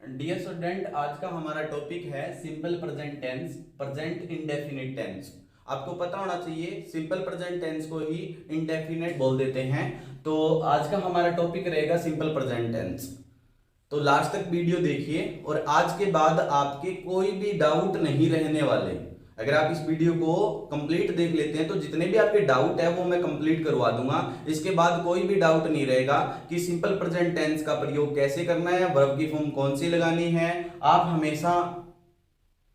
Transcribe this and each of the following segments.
Dear student, आज का हमारा टॉपिक है simple present tense, present indefinite tense. आपको पता होना चाहिए सिंपल प्रेजेंट टेंस को ही इंडेफिनिट बोल देते हैं। तो आज का हमारा टॉपिक रहेगा सिंपल प्रेजेंट टेंस। तो लास्ट तक वीडियो देखिए और आज के बाद आपके कोई भी डाउट नहीं रहने वाले। अगर आप इस वीडियो को कंप्लीट देख लेते हैं तो जितने भी आपके डाउट है वो मैं कंप्लीट करवा दूंगा। इसके बाद कोई भी डाउट नहीं रहेगा कि सिंपल प्रेजेंट टेंस का प्रयोग कैसे करना है, वर्ब की फॉर्म कौन सी लगानी है। आप हमेशा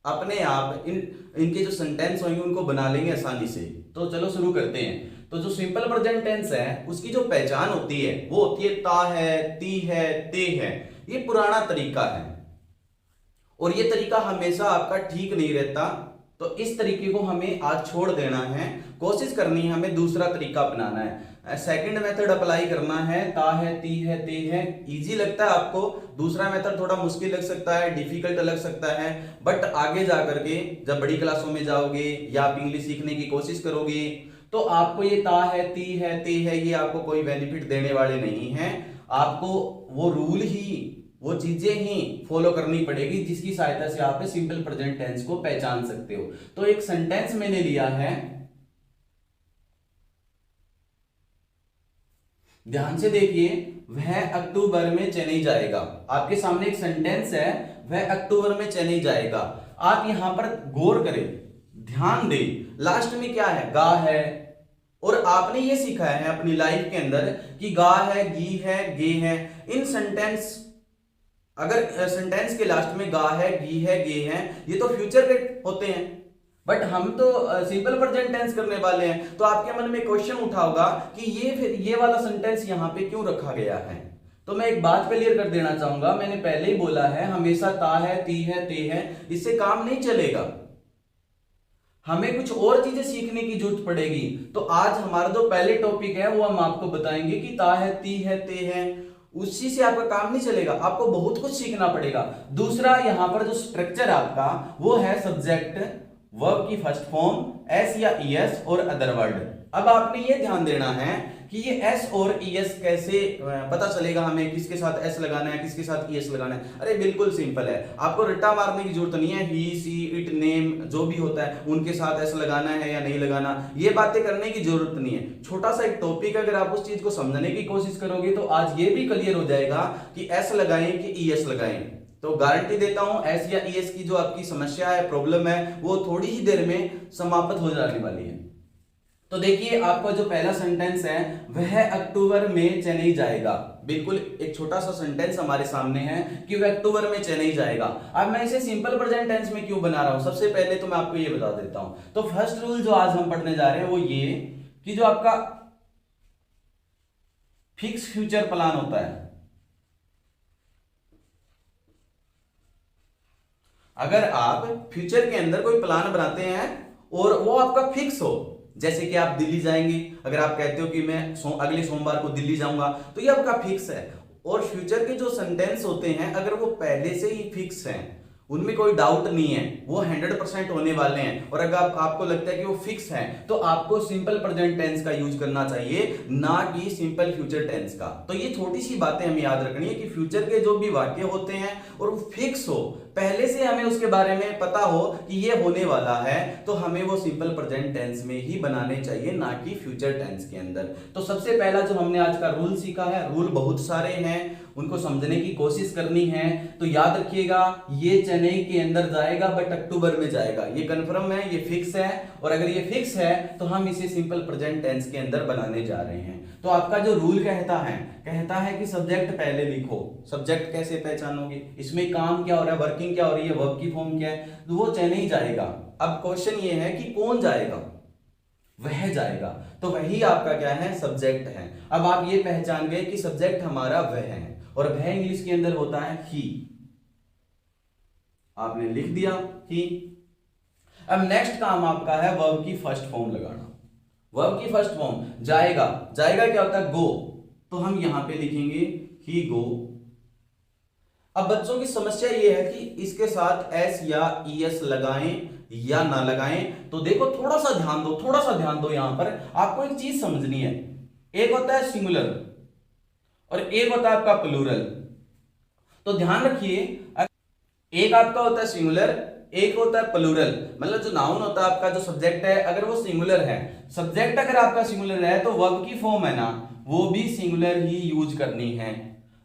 अपने आप इनके जो सेंटेंस होंगे उनको बना लेंगे आसानी से। तो चलो शुरू करते हैं। तो जो सिंपल प्रेजेंट टेंस है उसकी जो पहचान होती है वो होती है ता है, ती है, ते है। ये पुराना तरीका है और ये तरीका हमेशा आपका ठीक नहीं रहता। तो इस तरीके को हमें आज छोड़ देना है, कोशिश करनी है हमें दूसरा तरीका अपनाना है। सेकंड मेथड अप्लाई करना है, ता है, ती है, ते है। इजी लगता है आपको, दूसरा मेथड थोड़ा मुश्किल लग सकता है, डिफिकल्ट लग सकता है, बट आगे जाकर के जब बड़ी क्लासों में जाओगे या आप इंग्लिश सीखने की कोशिश करोगे तो आपको ये ता है, ती है, ते है ये आपको कोई बेनिफिट देने वाले नहीं है। आपको वो रूल ही, वो चीजें ही फॉलो करनी पड़ेगी जिसकी सहायता से आप सिंपल प्रेजेंट टेंस को पहचान सकते हो। तो एक सेंटेंस मैंने लिया है, ध्यान से देखिए। वह अक्टूबर में चेन्नई जाएगा। आपके सामने एक सेंटेंस है, वह अक्टूबर में चेन्नई जाएगा। आप यहां पर गौर करें, ध्यान दें, लास्ट में क्या है, गा है। और आपने ये सीखा है अपनी लाइफ के अंदर कि गा है, गी है, गे है। इन सेंटेंस, अगर सेंटेंस के लास्ट में गा है, गी है, गे है, ये तो फ्यूचर के होते हैं, बट हम तो सिंपल प्रेजेंट टेंस करने वाले हैं। तो आपके मन में क्वेश्चन उठा होगा कि ये फिर ये वाला सेंटेंस यहां पे क्यों रखा गया है। तो मैं एक बात क्लियर कर देना चाहूंगा, मैंने पहले ही बोला है हमेशा ता है, ती है, ते है, इससे काम नहीं चलेगा। हमें कुछ और चीजें सीखने की जरूरत पड़ेगी। तो आज हमारा जो पहले टॉपिक है वो हम आपको बताएंगे कि ता है, ती है, ते है, उसी से आपका काम नहीं चलेगा, आपको बहुत कुछ सीखना पड़ेगा। दूसरा यहां पर जो स्ट्रक्चर आपका वो है सब्जेक्ट, वर्ब की फर्स्ट फॉर्म, एस या ईएस और अदर वर्ड। अब आपने ये ध्यान देना है कि ये एस और ईएस कैसे पता चलेगा हमें किसके साथ एस लगाना है, किसके साथ ईएस लगाना है। अरे बिल्कुल सिंपल है, आपको रट्टा मारने की जरूरत नहीं है। ही, सी, इट, नेम जो भी होता है उनके साथ एस लगाना है या नहीं लगाना, ये बातें करने की जरूरत नहीं है। छोटा सा एक टॉपिक, अगर आप उस चीज को समझने की कोशिश करोगे तो आज ये भी क्लियर हो जाएगा कि एस लगाएं कि ईएस लगाएं। तो गारंटी देता हूं एस या ईएस की जो आपकी समस्या है, प्रॉब्लम है, वो थोड़ी ही देर में समाप्त हो जाने वाली है। तो देखिए आपका जो पहला सेंटेंस है, वह अक्टूबर में चेन्नई जाएगा। बिल्कुल एक छोटा सा सेंटेंस हमारे सामने है कि वह अक्टूबर में चेन्नई जाएगा। अब मैं इसे सिंपल प्रेजेंट टेंस में क्यों बना रहा हूं, सबसे पहले तो मैं आपको ये बता देता हूं। तो फर्स्ट रूल जो आज हम पढ़ने जा रहे हैं वो ये कि जो आपका फिक्स फ्यूचर प्लान होता है, अगर आप फ्यूचर के अंदर कोई प्लान बनाते हैं और वो आपका फिक्स हो, जैसे कि आप दिल्ली जाएंगे, अगर आप कहते हो कि मैं अगले सोमवार को दिल्ली जाऊंगा, तो ये आपका फिक्स है। और फ्यूचर के जो सेंटेंस होते हैं अगर वो पहले से ही फिक्स हैं, उनमें कोई डाउट नहीं है, वो 100% होने वाले हैं, और अगर आपको लगता है कि वो फिक्स है तो आपको सिंपल प्रेजेंट टेंस का यूज करना चाहिए, ना कि सिंपल फ्यूचर टेंस का। तो ये छोटी सी बातें हमें याद रखनी है कि फ्यूचर के जो भी वाक्य होते हैं और वो फिक्स हो, पहले से हमें उसके बारे में पता हो कि ये होने वाला है, तो हमें वो सिंपल प्रेजेंट टेंस में ही बनाने चाहिए, ना कि फ्यूचर टेंस के अंदर। तो सबसे पहला जो हमने आज का रूल सीखा है, रूल बहुत सारे हैं, उनको समझने की कोशिश करनी है। तो याद रखिएगा, ये चेन्नई के अंदर जाएगा बट अक्टूबर में जाएगा, ये कंफर्म है, ये फिक्स है। और अगर ये फिक्स है तो हम इसे सिंपल प्रेजेंट टेंस के अंदर बनाने जा रहे हैं। तो आपका जो रूल कहता है कि सब्जेक्ट पहले लिखो। सब्जेक्ट कैसे पहचानोगे, इसमें काम क्या हो रहा है, वर्किंग क्या हो रही है, वर्ब की फॉर्म क्या है, तो वो चेन्नई जाएगा। अब क्वेश्चन ये है कि कौन जाएगा, वह जाएगा, तो वही आपका क्या है, सब्जेक्ट है। अब आप ये पहचान गए कि सब्जेक्ट हमारा वह है, और वह इंग्लिश के अंदर होता है ही। आपने लिख दिया ही। अब नेक्स्ट काम आपका है वर्ब की फर्स्ट फॉर्म लगाना। वर्ब की फर्स्ट फॉर्म जाएगा, जाएगा क्या होता है, गो, तो हम यहां पे लिखेंगे ही गो। अब बच्चों की समस्या ये है कि इसके साथ एस या ईएस लगाएं या ना लगाएं। तो देखो थोड़ा सा ध्यान दो, यहां पर आपको एक चीज समझनी है। एक होता है सिंगुलर और एक होता है आपका प्लूरल। तो ध्यान रखिए, एक आपका होता है सिंगुलर, एक होता है प्लूरल। मतलब जो नाउन होता है आपका, जो सब्जेक्ट है, अगर वो सिंगुलर है, सब्जेक्ट अगर आपका सिंगुलर है तो वर्ब की फॉर्म है ना, वो भी सिंगुलर ही यूज करनी है।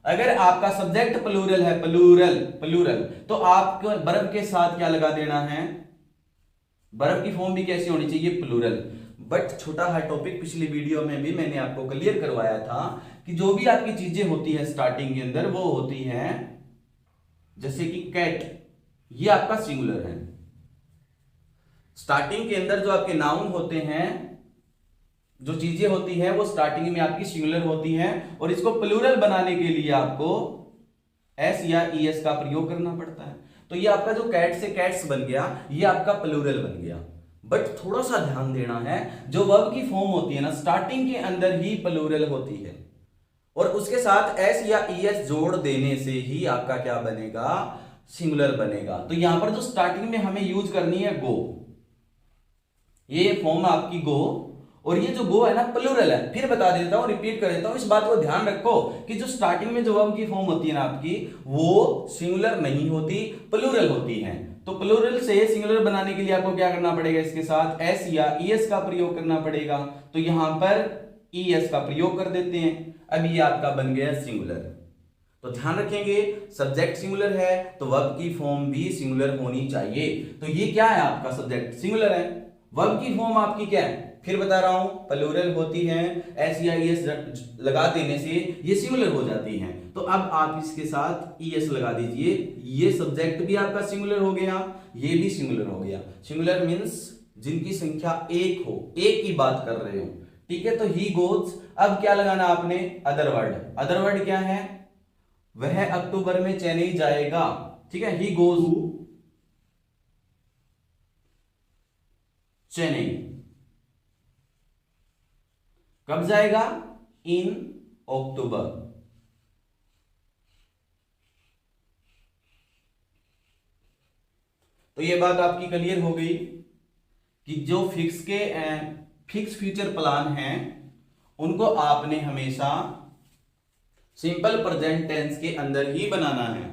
अगर आपका सब्जेक्ट प्लूरल है, प्लूरल प्लूरल, तो आपको वर्ब के साथ क्या लगा देना है, वर्ब की फॉर्म भी कैसी होनी चाहिए, प्लूरल। बट छोटा है टॉपिक, पिछली वीडियो में भी मैंने आपको क्लियर करवाया था कि जो भी आपकी चीजें होती है स्टार्टिंग के अंदर, वो होती है जैसे कि कैट, ये आपका सिंगुलर है। स्टार्टिंग के अंदर जो आपके नाउन होते हैं, जो चीजें होती हैं, वो स्टार्टिंग में आपकी सिंगुलर होती हैं, और इसको प्लूरल बनाने के लिए आपको एस या ईएस का प्रयोग करना पड़ता है। तो ये आपका जो कैट से कैट्स बन गया, ये आपका प्लूरल बन गया। बट थोड़ा सा ध्यान देना है, जो वर्ब की फॉर्म होती है ना, स्टार्टिंग के अंदर ही प्लूरल होती है, और उसके साथ एस या ईएस जोड़ देने से ही आपका क्या बनेगा, सिंगुलर बनेगा। तो यहां पर जो स्टार्टिंग में हमें यूज करनी है गो, ये फॉर्म आपकी गो, और ये जो गो है ना प्लूरल है। फिर बता देता हूं, रिपीट कर देता हूं, इस बात को ध्यान रखो कि जो स्टार्टिंग में जो वर्ब की फॉर्म होती है ना आपकी, वो सिंगुलर नहीं होती, प्लूरल होती है। तो प्लूरल से सिंगुलर बनाने के लिए आपको क्या करना पड़ेगा, इसके साथ एस या ईएस का प्रयोग करना पड़ेगा। तो यहां पर ईएस का प्रयोग कर देते हैं। अब ये आपका बन गया सिंगुलर। तो ध्यान रखेंगे, सब्जेक्ट सिंगुलर है तो वर्ब की फॉर्म भी सिंगुलर होनी चाहिए। तो ये क्या है, आपका सब्जेक्ट सिंगुलर है, वर्ब की फॉर्म आपकी क्या है, फिर बता रहा हूं, प्लूरल होती है, एस या ईएस लगा देने से ये सिंगुलर हो जाती हैं। तो अब आप इसके साथ ईएस लगा दीजिए, ये सब्जेक्ट भी आपका सिंगुलर हो गया, ये भी सिंगुलर हो गया। सिंगुलर मींस जिनकी संख्या एक हो, एक की बात कर रहे हो, ठीक है। तो ही गोज, अब क्या लगाना आपने, अदर वर्ड। अदर वर्ड क्या है, वह अक्टूबर में चेन्नई जाएगा, ठीक है। ही गोज चेन्नई, कब जाएगा, इन अक्टूबर। तो ये बात आपकी क्लियर हो गई कि जो फिक्स फ्यूचर प्लान हैं, उनको आपने हमेशा सिंपल प्रेजेंट टेंस के अंदर ही बनाना है।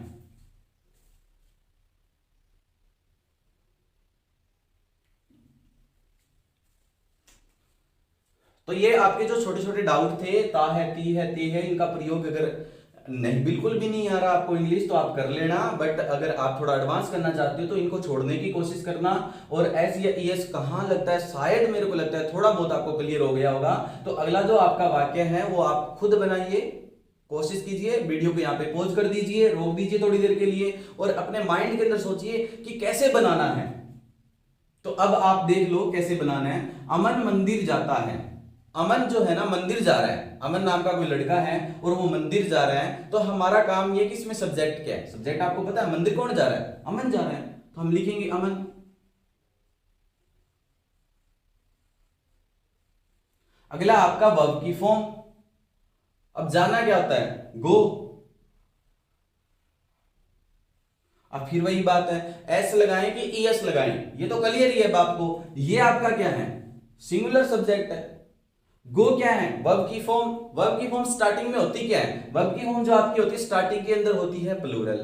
तो ये आपके जो छोटे छोटे डाउट थे, ता है, ती है, ते है, इनका प्रयोग अगर नहीं, बिल्कुल भी नहीं आ रहा आपको इंग्लिश, तो आप कर लेना। बट अगर आप थोड़ा एडवांस करना चाहते हो तो इनको छोड़ने की कोशिश करना। और एस या ईएस कहां लगता है, शायद मेरे को लगता है थोड़ा बहुत आपको क्लियर हो गया होगा। तो अगला जो आपका वाक्य है वो आप खुद बनाइए, कोशिश कीजिए, वीडियो को यहाँ पे पॉज कर दीजिए, रोक दीजिए थोड़ी देर के लिए, और अपने माइंड के अंदर सोचिए कि कैसे बनाना है। तो अब आप देख लो कैसे बनाना है। अमन मंदिर जाता है, अमन जो है ना मंदिर जा रहा है, अमन नाम का कोई लड़का है और वो मंदिर जा रहा है। तो हमारा काम ये कि इसमें सब्जेक्ट क्या है, सब्जेक्ट आपको पता है, मंदिर कौन जा रहा है, अमन जा रहा है, तो हम लिखेंगे अमन। अगला आपका वर्ब की फॉर्म, अब जाना क्या होता है, गो। अब फिर वही बात है, एस लगाएं कि ईएस लगाएं, ये तो क्लियर ही है आपको। ये आपका क्या है, सिंगुलर सब्जेक्ट है। गो क्या है, वर्ब की फॉर्म। वर्ब की फॉर्म स्टार्टिंग में होती क्या है, वर्ब की फॉर्म जो आपकी होती है स्टार्टिंग के अंदर होती है प्लूरल।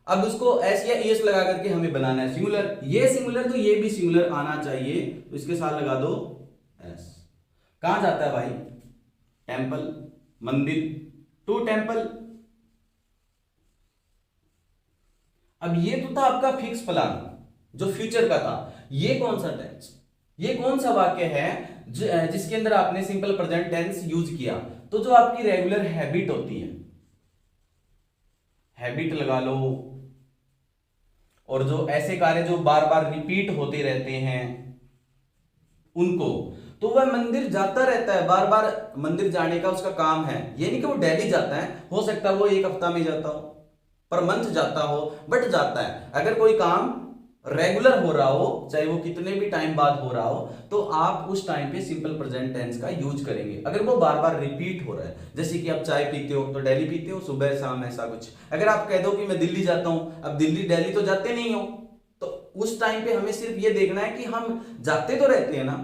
अब उसको एस या ईएस लगा करके हमें बनाना है सिंगुलर। ये सिंगुलर तो ये भी सिंगुलर आना चाहिए, तो इसके साथ लगा दो एस। कहां जाता है भाई, टेंपल, मंदिर, टू टेंपल। अब ये तो था आपका फिक्स प्लान जो फ्यूचर का था। ये कौन सा टेंस, ये कौन सा वाक्य है जिसके अंदर आपने सिंपल प्रेजेंट टेंस यूज किया। तो जो आपकी रेगुलर हैबिट होती है, हैबिट लगा लो, और जो ऐसे कार्य जो बार बार रिपीट होते रहते हैं उनको, तो वह मंदिर जाता रहता है, बार बार मंदिर जाने का उसका काम है। ये नहीं कि वो डेली जाता है, हो सकता है वो एक हफ्ता में जाता हो, पर मंथ जाता हो, बट जाता है। अगर कोई काम रेगुलर हो रहा हो, चाहे वो कितने भी टाइम बाद हो रहा हो, तो आप उस टाइम पे सिंपल प्रेजेंट टेंस का यूज करेंगे। अगर वो बार बार रिपीट हो रहा है, जैसे कि आप चाय पीते हो तो डेली पीते हो, सुबह शाम ऐसा कुछ। अगर आप कह दो कि मैं दिल्ली जाता हूं, अब दिल्ली डेली तो जाते नहीं हो, तो उस टाइम पे हमें सिर्फ ये देखना है कि हम जाते तो रहते हैं ना,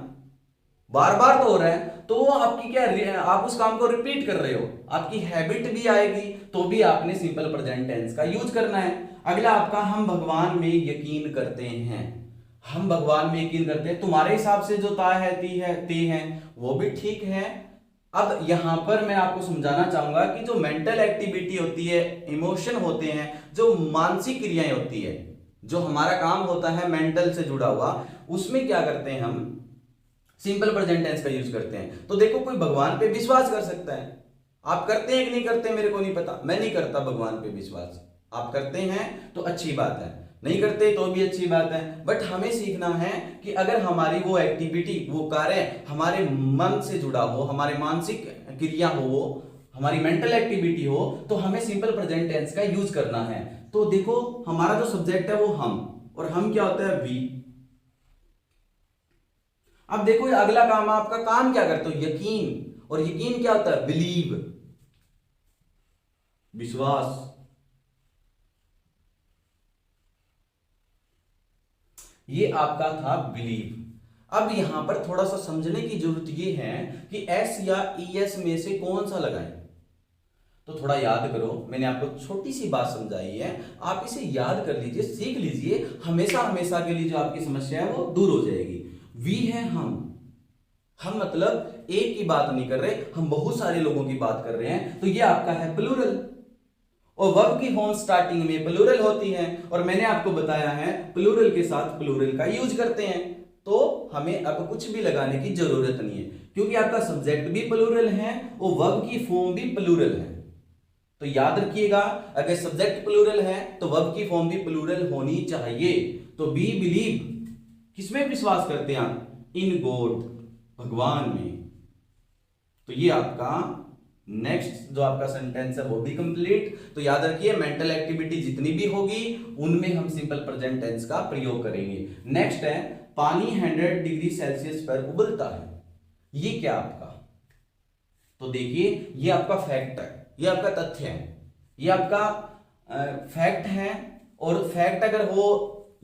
बार बार तो हो रहा है, तो वो आपकी क्या, आप उस काम को रिपीट कर रहे हो, आपकी हैबिट भी आएगी, तो भी आपने सिंपल प्रेजेंट टेंस का यूज करना है। अगला आपका हम भगवान में यकीन करते हैं। हम भगवान में यकीन करते हैं, तुम्हारे हिसाब से जो ता है ती है वो भी ठीक है। अब यहां पर मैं आपको समझाना चाहूंगा कि जो मेंटल एक्टिविटी होती है, इमोशन होते हैं, जो मानसिक क्रियाएं होती है, जो हमारा काम होता है मेंटल से जुड़ा हुआ, उसमें क्या करते हैं हम सिंपल प्रेजेंट टेंस का यूज करते हैं। तो देखो, कोई भगवान पे विश्वास कर सकता है, आप करते हैं कि नहीं करते मेरे को नहीं पता, मैं नहीं करता भगवान पे विश्वास, आप करते हैं तो अच्छी बात है, नहीं करते तो भी अच्छी बात है। बट हमें सीखना है कि अगर हमारी वो एक्टिविटी, वो कार्य हमारे मन से जुड़ा हो, हमारे मानसिक क्रिया हो, वो हमारी मेंटल एक्टिविटी हो, तो हमें सिंपल प्रेजेंट टेंस का यूज करना है। तो देखो, हमारा जो सब्जेक्ट है वो हम, और हम क्या होता है वी। अब देखो, ये अगला काम, आपका काम क्या करते हो, यकीन, और यकीन क्या होता है, बिलीव, विश्वास। ये आपका था बिलीव। अब यहां पर थोड़ा सा समझने की जरूरत ये है कि एस या ईएस में से कौन सा लगाएं। तो थोड़ा याद करो, मैंने आपको छोटी सी बात समझाई है, आप इसे याद कर लीजिए, सीख लीजिए, हमेशा हमेशा के लिए जो आपकी समस्या है वो दूर हो जाएगी। वी है हम मतलब एक की बात नहीं कर रहे, हम बहुत सारे लोगों की बात कर रहे हैं, तो ये आपका है प्लूरल। और वर्ब की फॉर्म स्टार्टिंग में प्लूरल होती है, और मैंने आपको बताया है प्लूरल के साथ प्लूरल का यूज करते हैं। तो हमें अब कुछ भी लगाने की जरूरत नहीं है, क्योंकि आपका सब्जेक्ट भी प्लूरल है और वर्ब की फॉर्म भी प्लूरल है। तो याद रखिएगा, अगर सब्जेक्ट प्लूरल है तो वर्ब की फॉर्म भी प्लूरल होनी चाहिए। तो बी बिलीव, किसमें विश्वास करते हैं आप, इन गॉड, भगवान में। तो ये आपका नेक्स्ट जो आपका सेंटेंस है वो भी कंप्लीट। तो याद रखिए, मेंटल एक्टिविटी जितनी भी होगी उनमें हम सिंपल प्रेजेंट टेंस का प्रयोग करेंगे। नेक्स्ट है, पानी 100 डिग्री सेल्सियस पर उबलता है। ये क्या आपका, तो देखिए, ये आपका फैक्ट है, ये आपका तथ्य है, ये आपका फैक्ट है। और फैक्ट अगर हो,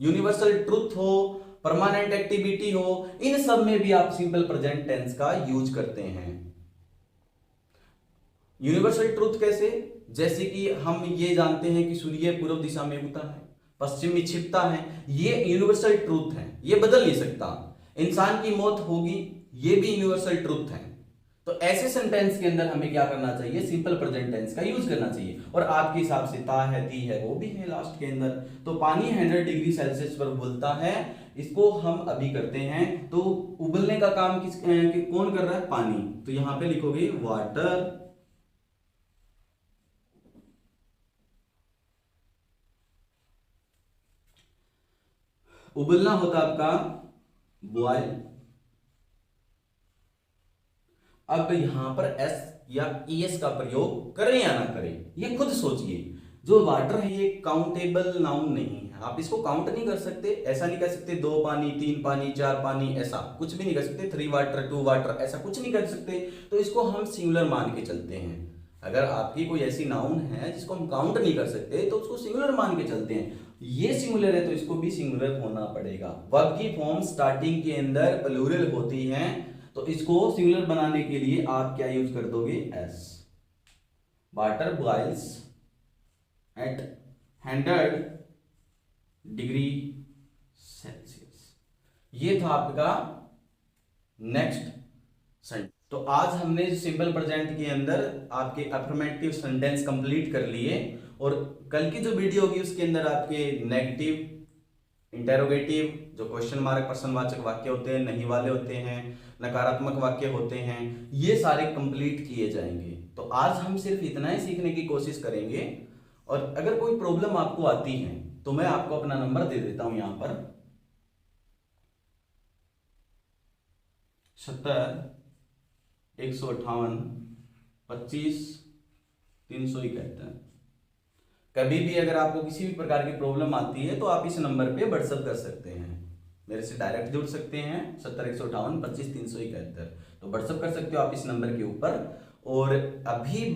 यूनिवर्सल ट्रुथ हो, परमानेंट एक्टिविटी हो, इन सब में भी आप सिंपल प्रेजेंट टेंस का यूज करते हैं। यूनिवर्सल ट्रुथ कैसे, जैसे कि हम ये जानते हैं कि सूर्य पूर्व दिशा में उगता है, पश्चिम में छिपता है, ये यूनिवर्सल ट्रुथ है, ये बदल नहीं सकता। इंसान की मौत होगी, ये भी यूनिवर्सल ट्रुथ है। तो ऐसे सेंटेंस के अंदर हमें क्या करना चाहिए, सिंपल प्रेजेंट टेंस का यूज करना चाहिए। और आपके हिसाब से ता है, ती है, वो भी है लास्ट के अंदर। तो पानी 100 डिग्री सेल्सियस पर उबलता है, इसको हम अभी करते हैं। तो उबलने का काम कौन कर रहा है, पानी। तो यहां पे लिखोगे वाटर, उबलना होता आपका बॉयल। अब यहां पर एस या ईएस का प्रयोग करें या ना करें, ये खुद सोचिए। जो वाटर है ये काउंटेबल नाउन नहीं है, आप इसको काउंट नहीं कर सकते। ऐसा नहीं कर सकते 2 पानी, 3 पानी, 4 पानी, ऐसा कुछ भी नहीं कर सकते। 3 वाटर, 2 वाटर, ऐसा कुछ नहीं कर सकते। तो इसको हम सिंगुलर मान के चलते हैं। अगर आपकी कोई ऐसी नाउन है जिसको हम काउंट नहीं कर सकते, तो उसको सिंगुलर मान के चलते हैं। ये सिंगुलर है तो इसको भी सिंगुलर होना पड़ेगा। वर्ब की फॉर्म स्टार्टिंग के अंदर प्लूरल होती है, तो इसको सिंगुलर बनाने के लिए आप क्या यूज कर दोगे, S. Water boils at 100 degree Celsius. ये था आपका नेक्स्ट सेंटेंस। तो आज हमने सिंपल प्रेजेंट के अंदर आपके अफर्मेटिव सेंटेंस कंप्लीट कर लिए, और कल की जो वीडियो होगी उसके अंदर आपके नेगेटिव, इंटेरोगेटिव, जो क्वेश्चन मार्क प्रश्नवाचक वाक्य होते हैं, नहीं वाले होते हैं, नकारात्मक वाक्य होते हैं, ये सारे कंप्लीट किए जाएंगे। तो आज हम सिर्फ इतना ही सीखने की कोशिश करेंगे। और अगर कोई प्रॉब्लम आपको आती है तो मैं आपको अपना नंबर दे देता हूं यहां पर, 70-158-25-371। कभी भी अगर आपको किसी भी प्रकार की प्रॉब्लम आती है तो आप इस नंबर पे व्हाट्सएप कर सकते हैं, मेरे से डायरेक्ट जुड़ सकते हैं। 70-158-25-371, तो व्हाट्सएप कर सकते हो आप इस नंबर के ऊपर। और अभी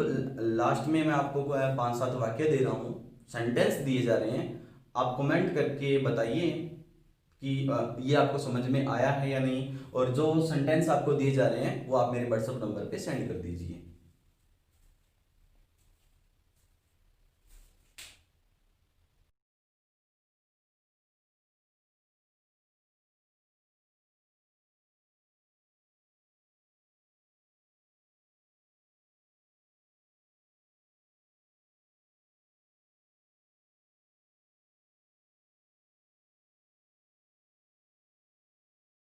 लास्ट में मैं आपको 5-7 वाक्य दे रहा हूं, सेंटेंस दिए जा रहे हैं, आप कमेंट करके बताइए कि ये आपको समझ में आया है या नहीं, और जो सेंटेंस आपको दिए जा रहे हैं वो आप मेरे व्हाट्सएप नंबर पे सेंड कर दीजिए।